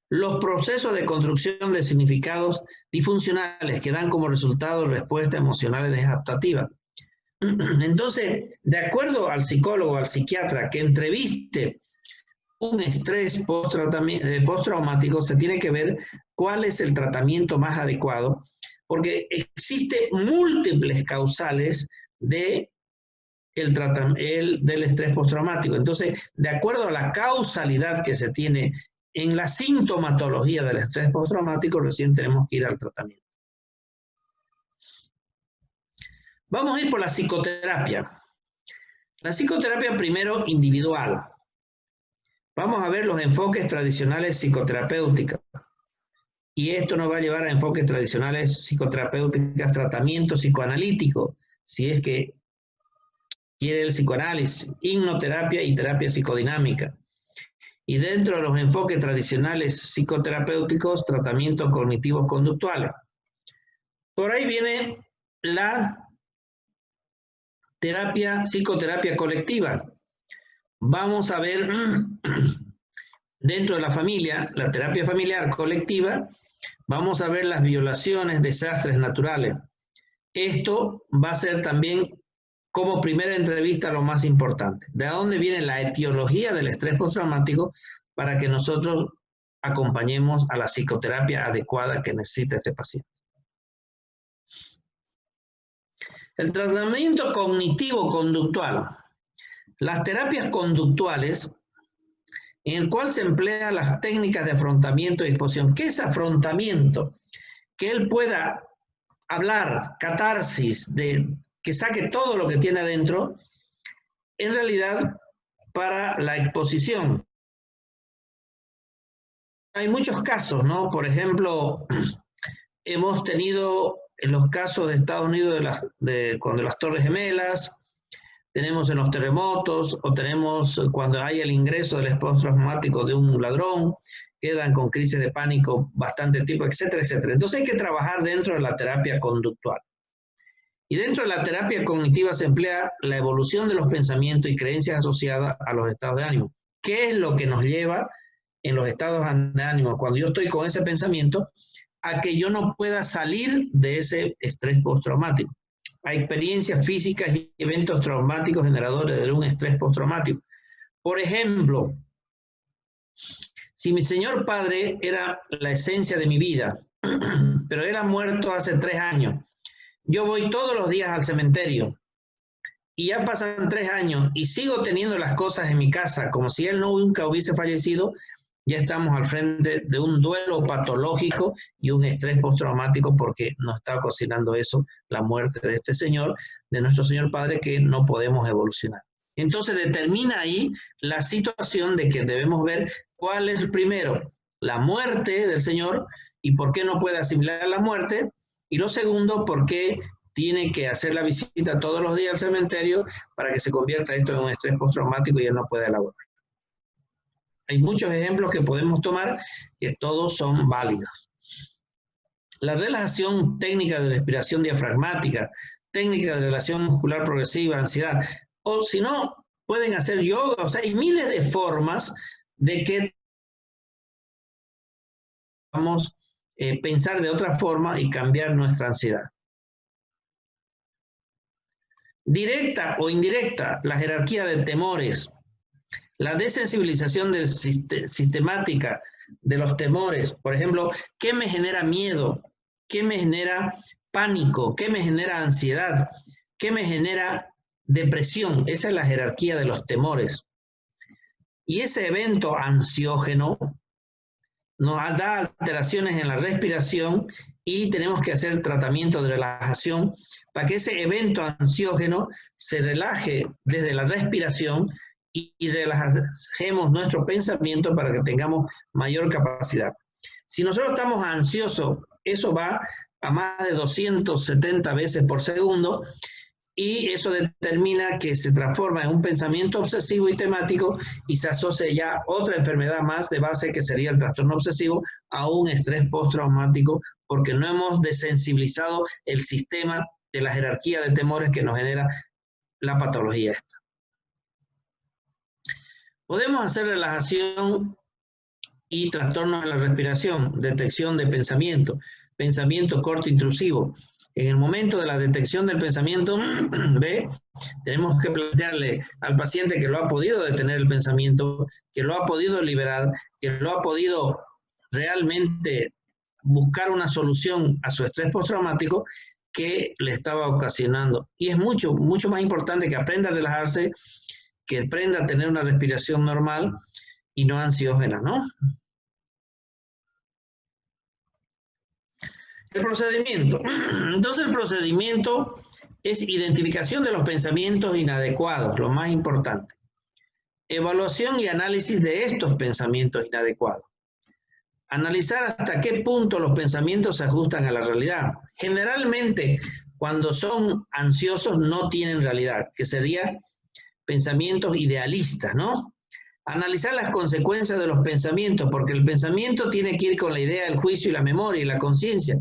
Los procesos de construcción de significados disfuncionales que dan como resultado respuestas emocionales desadaptativas. Entonces, de acuerdo al psicólogo, al psiquiatra que entreviste un estrés postraumático, se tiene que ver cuál es el tratamiento más adecuado, porque existen múltiples causales del estrés postraumático. Entonces, de acuerdo a la causalidad que se tiene en la sintomatología del estrés postraumático, recién tenemos que ir al tratamiento. Vamos a ir por la psicoterapia. La psicoterapia primero individual. Vamos a ver los enfoques tradicionales psicoterapéuticos. Y esto nos va a llevar a enfoques tradicionales psicoterapéuticos, tratamiento psicoanalítico, si es que quiere el psicoanálisis, hipnoterapia y terapia psicodinámica. Y dentro de los enfoques tradicionales psicoterapéuticos, tratamientos cognitivos conductuales. Por ahí viene la psicoterapia colectiva. Vamos a ver dentro de la familia, la terapia familiar colectiva, vamos a ver las violaciones, desastres naturales. Esto va a ser también como primera entrevista lo más importante. ¿De dónde viene la etiología del estrés postraumático para que nosotros acompañemos a la psicoterapia adecuada que necesita este paciente? El tratamiento cognitivo-conductual. Las terapias conductuales, en el cual se emplean las técnicas de afrontamiento y exposición. ¿Qué es afrontamiento? Que él pueda hablar, catarsis, que saque todo lo que tiene adentro, en realidad, para la exposición. Hay muchos casos, ¿no? Por ejemplo, hemos tenido en los casos de Estados Unidos cuando las Torres Gemelas, tenemos en los terremotos, o tenemos cuando hay el ingreso del estrés postraumático de un ladrón, quedan con crisis de pánico bastante tipo, etcétera, etcétera. Entonces hay que trabajar dentro de la terapia conductual. Y dentro de la terapia cognitiva se emplea la evolución de los pensamientos y creencias asociadas a los estados de ánimo. ¿Qué es lo que nos lleva en los estados de ánimo, cuando yo estoy con ese pensamiento, a que yo no pueda salir de ese estrés postraumático? Hay experiencias físicas y eventos traumáticos generadores de un estrés postraumático. Por ejemplo, si mi señor padre era la esencia de mi vida, pero era muerto hace 3 años, yo voy todos los días al cementerio y ya pasan 3 años y sigo teniendo las cosas en mi casa como si él nunca hubiese fallecido, ya estamos al frente de un duelo patológico y un estrés postraumático porque nos está ocasionando eso, la muerte de este señor, de nuestro señor padre, que no podemos evolucionar. Entonces determina ahí la situación de que debemos ver cuál es primero, la muerte del señor y por qué no puede asimilar la muerte, y lo segundo, por qué tiene que hacer la visita todos los días al cementerio para que se convierta esto en un estrés postraumático y él no pueda elaborar. Hay muchos ejemplos que podemos tomar que todos son válidos. La relajación técnica de respiración diafragmática, técnica de relajación muscular progresiva, ansiedad, o si no, pueden hacer yoga. O sea, hay miles de formas de que vamos a pensar de otra forma y cambiar nuestra ansiedad. Directa o indirecta, la jerarquía de temores. La desensibilización sistemática de los temores. Por ejemplo, ¿qué me genera miedo? ¿Qué me genera pánico? ¿Qué me genera ansiedad? ¿Qué me genera depresión? Esa es la jerarquía de los temores. Y ese evento ansiógeno nos da alteraciones en la respiración y tenemos que hacer tratamiento de relajación para que ese evento ansiógeno se relaje desde la respiración y relajemos nuestro pensamiento para que tengamos mayor capacidad. Si nosotros estamos ansiosos, eso va a más de 270 veces por segundo y eso determina que se transforma en un pensamiento obsesivo y temático y se asocia ya otra enfermedad más de base que sería el trastorno obsesivo a un estrés postraumático porque no hemos desensibilizado el sistema de la jerarquía de temores que nos genera la patología esta. Podemos hacer relajación y trastornos de la respiración, detección de pensamiento corto intrusivo. En el momento de la detección del pensamiento, ¿ve? Tenemos que plantearle al paciente que lo ha podido detener el pensamiento, que lo ha podido liberar, que lo ha podido realmente buscar una solución a su estrés postraumático que le estaba ocasionando. Y es mucho más importante que aprenda a relajarse, que aprenda a tener una respiración normal y no ansiógena, ¿no? El procedimiento. Entonces el procedimiento es identificación de los pensamientos inadecuados, lo más importante. Evaluación y análisis de estos pensamientos inadecuados. Analizar hasta qué punto los pensamientos se ajustan a la realidad. Generalmente, cuando son ansiosos no tienen realidad, que sería pensamientos idealistas, ¿no? Analizar las consecuencias de los pensamientos, porque el pensamiento tiene que ir con la idea, el juicio y la memoria y la conciencia,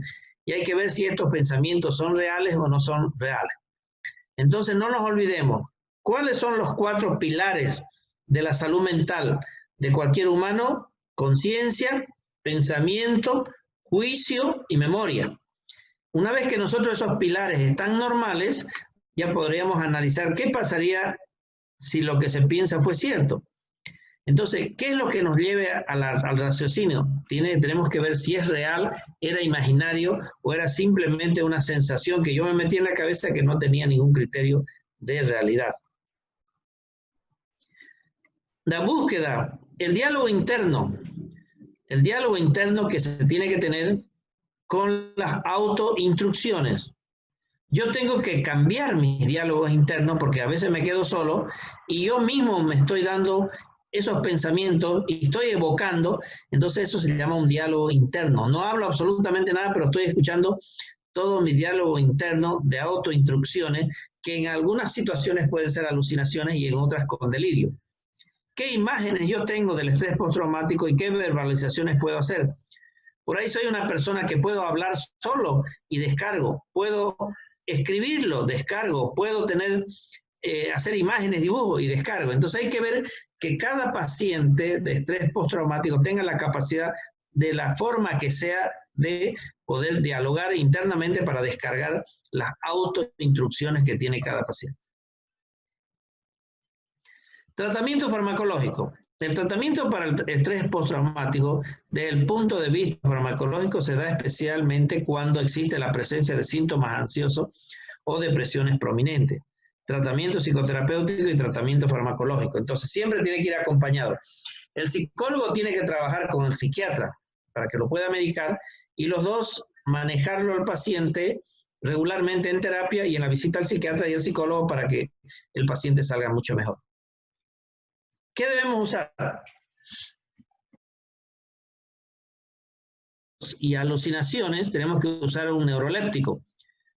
y hay que ver si estos pensamientos son reales o no son reales. Entonces no nos olvidemos, ¿cuáles son los 4 pilares de la salud mental de cualquier humano? Conciencia, pensamiento, juicio y memoria. Una vez que nosotros esos pilares están normales, ya podríamos analizar qué pasaría si lo que se piensa fue cierto. Entonces, ¿qué es lo que nos lleve al raciocinio? Tenemos que ver si es real, era imaginario o era simplemente una sensación que yo me metí en la cabeza que no tenía ningún criterio de realidad. La búsqueda, el diálogo interno que se tiene que tener con las autoinstrucciones. Yo tengo que cambiar mis diálogos internos porque a veces me quedo solo y yo mismo me estoy dando esos pensamientos y estoy evocando, entonces eso se llama un diálogo interno. No hablo absolutamente nada, pero estoy escuchando todo mi diálogo interno de autoinstrucciones, que en algunas situaciones pueden ser alucinaciones y en otras con delirio. ¿Qué imágenes yo tengo del estrés postraumático y qué verbalizaciones puedo hacer? Por ahí soy una persona que puedo hablar solo y descargo, puedo escribirlo, descargo, puedo hacer imágenes, dibujos y descargo. Entonces hay que ver que cada paciente de estrés postraumático tenga la capacidad de la forma que sea de poder dialogar internamente para descargar las autoinstrucciones que tiene cada paciente. Tratamiento farmacológico. El tratamiento para el estrés postraumático, desde el punto de vista farmacológico, se da especialmente cuando existe la presencia de síntomas ansiosos o depresiones prominentes. Tratamiento psicoterapéutico y tratamiento farmacológico. Entonces, siempre tiene que ir acompañado. El psicólogo tiene que trabajar con el psiquiatra para que lo pueda medicar y los dos manejarlo al paciente regularmente en terapia y en la visita al psiquiatra y al psicólogo para que el paciente salga mucho mejor. ¿Qué debemos usar? Y alucinaciones, tenemos que usar un neuroléptico,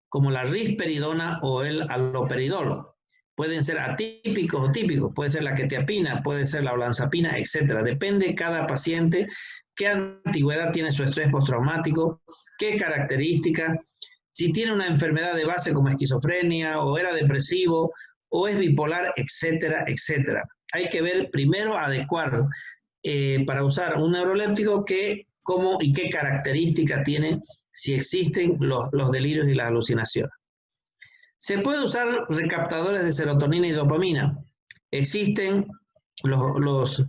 como la risperidona o el haloperidol. Pueden ser atípicos o típicos, puede ser la quetiapina, puede ser la olanzapina, etc. Depende de cada paciente, qué antigüedad tiene su estrés postraumático, qué características, si tiene una enfermedad de base como esquizofrenia, o era depresivo, o es bipolar, etcétera, etcétera. Hay que ver primero adecuar para usar un neuroléptico cómo y qué características tiene, si existen los delirios y las alucinaciones. Se puede usar recaptadores de serotonina y dopamina. Existen los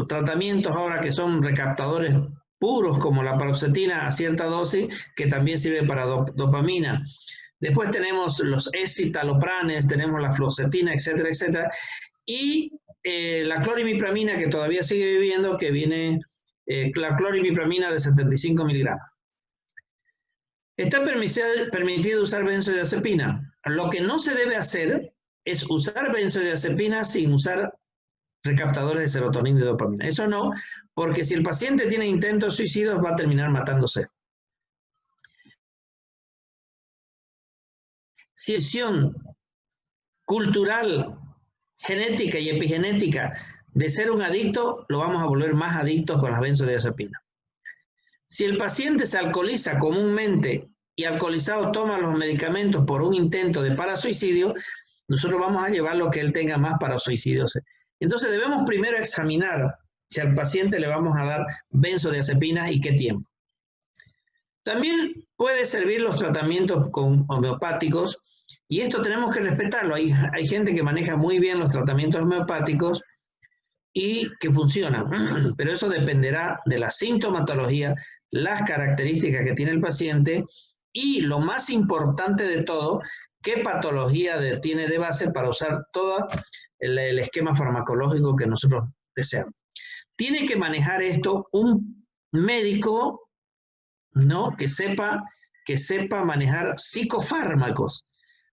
tratamientos ahora que son recaptadores puros, como la paroxetina a cierta dosis, que también sirve para dopamina. Después tenemos los escitalopramines, tenemos la fluoxetina, etcétera, etcétera. Y la clorimipramina, que todavía sigue viviendo, que viene la clorimipramina de 75 miligramos. Está permitido usar benzodiazepina. Lo que no se debe hacer es usar benzodiazepina sin usar recaptadores de serotonina y dopamina. Eso no, porque si el paciente tiene intentos suicidios va a terminar matándose. Situación cultural, genética y epigenética de ser un adicto, lo vamos a volver más adictos con las benzodiazepinas. Si el paciente se alcoholiza comúnmente y alcoholizado toma los medicamentos por un intento de parasuicidio, nosotros vamos a llevar lo que él tenga más parasuicidios. Entonces debemos primero examinar si al paciente le vamos a dar benzodiazepinas y qué tiempo. También puede servir los tratamientos homeopáticos y esto tenemos que respetarlo. Hay gente que maneja muy bien los tratamientos homeopáticos y que funcionan, pero eso dependerá de la sintomatología, las características que tiene el paciente y lo más importante de todo, qué patología tiene de base para usar todo el esquema farmacológico que nosotros deseamos. Tiene que manejar esto un médico, ¿no?, que sepa manejar psicofármacos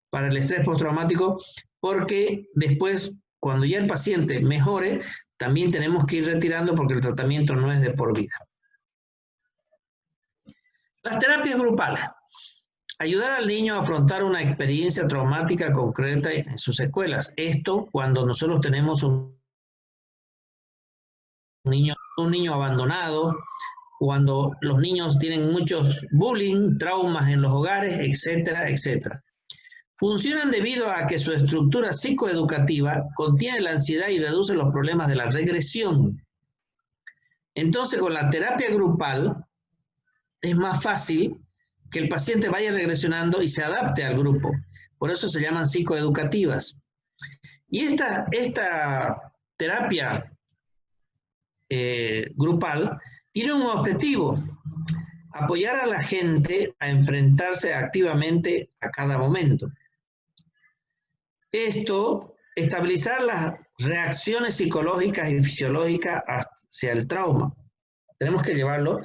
para el estrés postraumático, porque después, cuando ya el paciente mejore, también tenemos que ir retirando porque el tratamiento no es de por vida. Las terapias grupales. Ayudar al niño a afrontar una experiencia traumática concreta en sus secuelas. Esto cuando nosotros tenemos un niño abandonado, cuando los niños tienen muchos bullying, traumas en los hogares, etcétera, etcétera. Funcionan debido a que su estructura psicoeducativa contiene la ansiedad y reduce los problemas de la regresión. Entonces, con la terapia grupal es más fácil que el paciente vaya regresionando y se adapte al grupo. Por eso se llaman psicoeducativas. Y esta terapia grupal tiene un objetivo: apoyar a la gente a enfrentarse activamente a cada momento. Esto, estabilizar las reacciones psicológicas y fisiológicas hacia el trauma. Tenemos que llevarlo,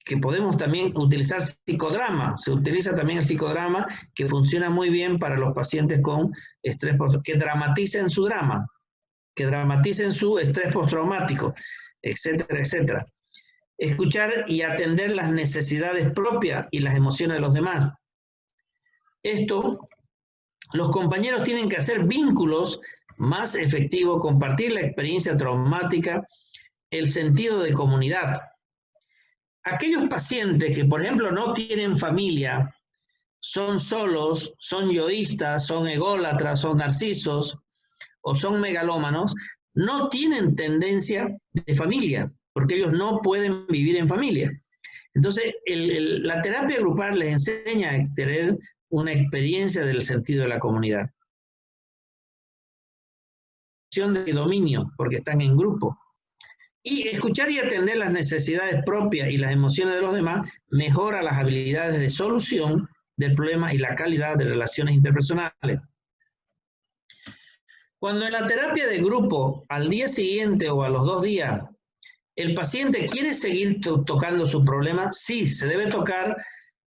que podemos también utilizar psicodrama. Se utiliza también el psicodrama, que funciona muy bien para los pacientes con estrés, que dramaticen su drama. que dramaticen su estrés postraumático, etcétera, etcétera. Escuchar y atender las necesidades propias y las emociones de los demás. Esto, los compañeros tienen que hacer vínculos más efectivos, compartir la experiencia traumática, el sentido de comunidad. Aquellos pacientes que, por ejemplo, no tienen familia, son solos, son yoístas, son ególatras, son narcisos o son megalómanos, no tienen tendencia de familia, porque ellos no pueden vivir en familia. Entonces, la terapia grupal les enseña a tener una experiencia del sentido de la comunidad. De dominio, porque están en grupo. Y escuchar y atender las necesidades propias y las emociones de los demás mejora las habilidades de solución del problema y la calidad de relaciones interpersonales. Cuando en la terapia de grupo, al día siguiente o a los 2 días, el paciente quiere seguir tocando su problema, sí, se debe tocar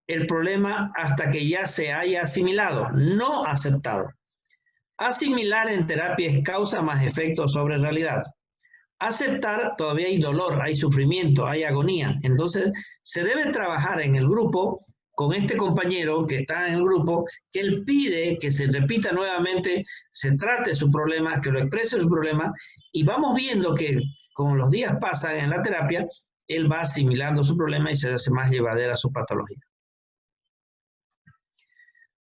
el problema hasta que ya se haya asimilado, no aceptado. Asimilar en terapia es causa más efecto sobre realidad. Aceptar, todavía hay dolor, hay sufrimiento, hay agonía. Entonces, se debe trabajar en el grupo con este compañero que está en el grupo, que él pide que se repita nuevamente, se trate su problema, que lo exprese su problema, y vamos viendo que con los días pasan en la terapia, él va asimilando su problema y se hace más llevadera su patología.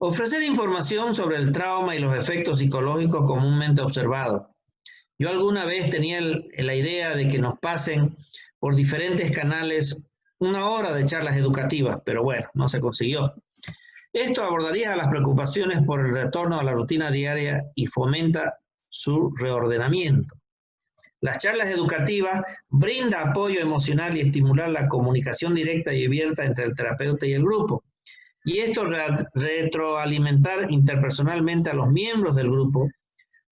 Ofrecer información sobre el trauma y los efectos psicológicos comúnmente observados. Yo alguna vez tenía la idea de que nos pasen por diferentes canales 1 hora de charlas educativas, pero bueno, no se consiguió. Esto abordaría las preocupaciones por el retorno a la rutina diaria y fomenta su reordenamiento. Las charlas educativas brindan apoyo emocional y estimular la comunicación directa y abierta entre el terapeuta y el grupo. Y esto retroalimentar interpersonalmente a los miembros del grupo,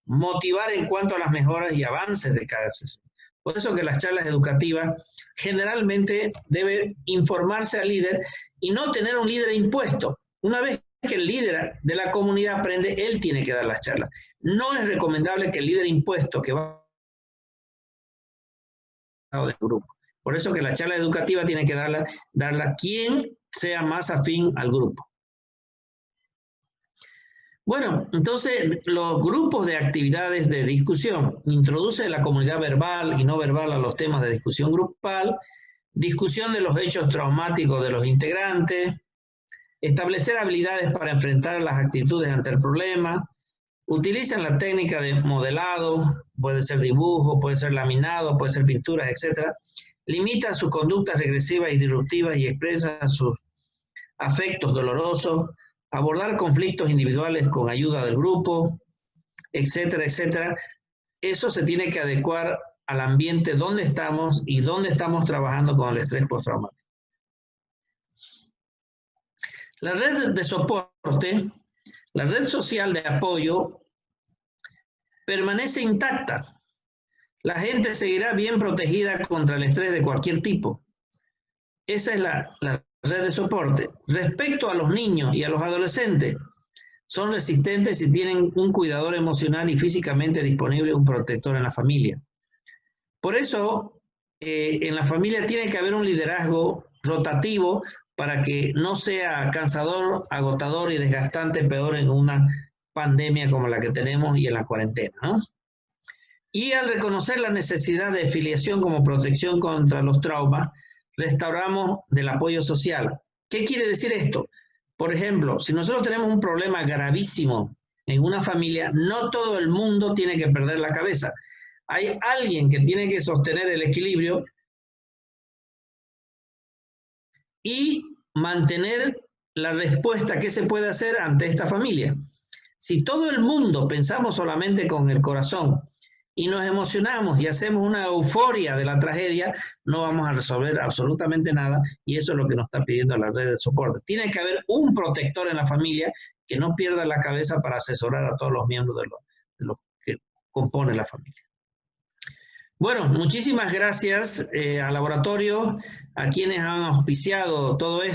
motivar en cuanto a las mejoras y avances de cada sesión. Por eso que las charlas educativas generalmente debe informarse al líder y no tener un líder impuesto. Una vez que el líder de la comunidad aprende, él tiene que dar las charlas. No es recomendable que el líder impuesto que va del grupo. Por eso que la charla educativa tiene que darla quien sea más afín al grupo. Bueno, entonces los grupos de actividades de discusión introduce la comunidad verbal y no verbal a los temas de discusión grupal, discusión de los hechos traumáticos de los integrantes, establecer habilidades para enfrentar las actitudes ante el problema, utilizan la técnica de modelado, puede ser dibujo, puede ser laminado, puede ser pinturas, etc. Limitan sus conductas regresivas y disruptivas y expresan sus afectos dolorosos, abordar conflictos individuales con ayuda del grupo, etcétera, etcétera. Eso se tiene que adecuar al ambiente donde estamos y donde estamos trabajando con el estrés postraumático. La red de soporte, la red social de apoyo, permanece intacta. La gente seguirá bien protegida contra el estrés de cualquier tipo. Esa es la red de soporte. Respecto a los niños y a los adolescentes, son resistentes si tienen un cuidador emocional y físicamente disponible, un protector en la familia. Por eso, en la familia tiene que haber un liderazgo rotativo para que no sea cansador, agotador y desgastante, peor en una pandemia como la que tenemos y en la cuarentena, ¿no? Y al reconocer la necesidad de filiación como protección contra los traumas, restauramos del apoyo social. ¿Qué quiere decir esto? Por ejemplo, si nosotros tenemos un problema gravísimo en una familia, no todo el mundo tiene que perder la cabeza. Hay alguien que tiene que sostener el equilibrio y mantener la respuesta que se puede hacer ante esta familia. Si todo el mundo pensamos solamente con el corazón y nos emocionamos y hacemos una euforia de la tragedia, no vamos a resolver absolutamente nada, y eso es lo que nos está pidiendo la red de soporte. Tiene que haber un protector en la familia que no pierda la cabeza para asesorar a todos los miembros de los que componen la familia. Bueno, muchísimas gracias al laboratorio, a quienes han auspiciado todo esto.